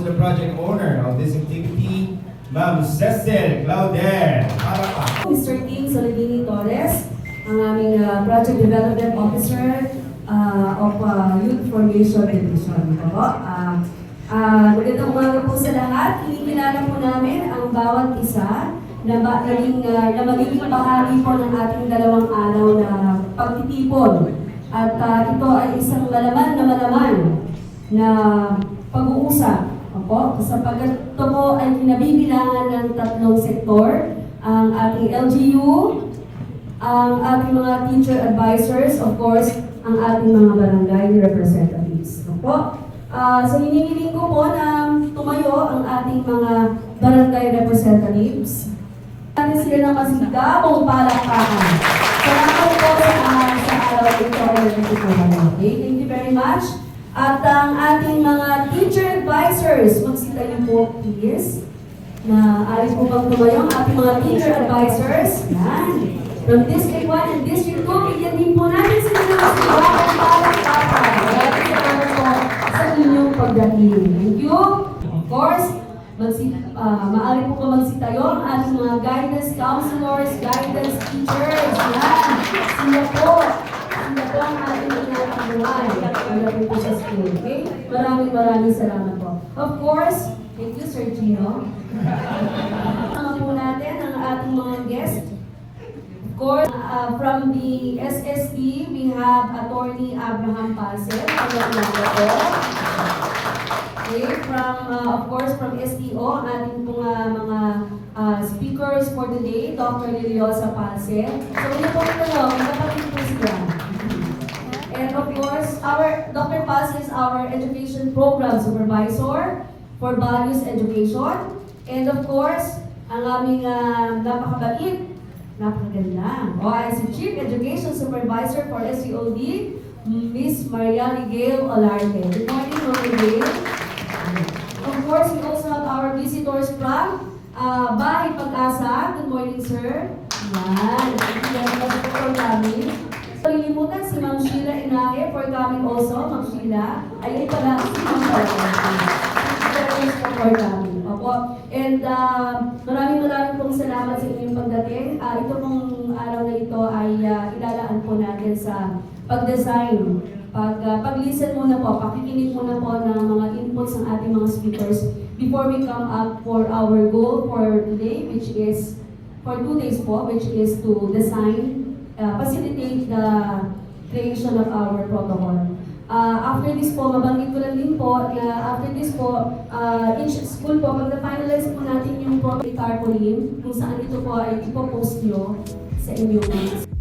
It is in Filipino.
The project owner of this activity, Ma'am Cecil Claudel. Mr. King Soledini Torres, ang aming Project Development Officer of Youth Formation Division. Magandang umaga po sa lahat. Kinikilala po namin ang bawat isa na magiging bahagi po ng ating dalawang araw na pagtitipon. At ito ay isang malaman na pag-uusap. Sapagkat ito po ay kinabibilangan ng tatlong sektor, ang ating LGU, ang ating mga teacher advisors, of course, ang ating mga barangay representatives. So hinihiling ko po na tumayo ang ating mga barangay representatives. Natin sila ng masigabong palakpakan. Salamat po sa araw ito ay nagtituhan. Okay, thank you very much. At ang ating mga teacher advisors, magsita niyo po please. Alis po bang tumayo ang ating mga teacher advisors? Yan. From District 1 and District 2, bigyan din po natin sila ng masigabong palakpakan. Salamat po sa inyong pagdating. Thank you. Of course, maaari po ba magsitayo ang ating mga guidance counselors, guidance teachers. Yan. Sila po ang ating inatulungan. Wala po sa school. Okay? Maraming salamat po. Of course, thank you Sir Gino. Mga po natin ang ating mga guests. Of course, from the SST, we have Attorney Abraham Pasel. Okay, of course, from STO, ang ating mga speakers for today, Dr. Liliosa Pasel. So, hindi po ito, magkapatid po sila. And of course, Dr. Pasel is our Education Program Supervisor for Values Education. And of course, ang aming napakabait, napakaganda, as Chief Education Supervisor for SEOD, Miss Mariali Gail Olarte. Good morning, Mary Gail. Of course, we also have our visitors from Bahay Pag-asa. Good morning, sir. Yan. Thank you for coming. Palilimutan si Ma'am Sheila Inahe for coming also. Ma'am Sheila. Ay pala si Ma'am for coming. And maraming pong salamat sa inyong pagdating. Ito pong araw na ito ay ilalaan po natin sa pag-design. Pag-listen muna po, pakikinig muna po ng mga inputs ng ating mga speakers before we come up for our goal for today, which is, for 2 days po, which is to design, facilitate the creation of our protocol. After this po, mabanggit ko lang din po na after this po, each school po, pag na-finalize po natin yung protocol tarpaulin, kung saan ito po ay ipopost nyo sa inyong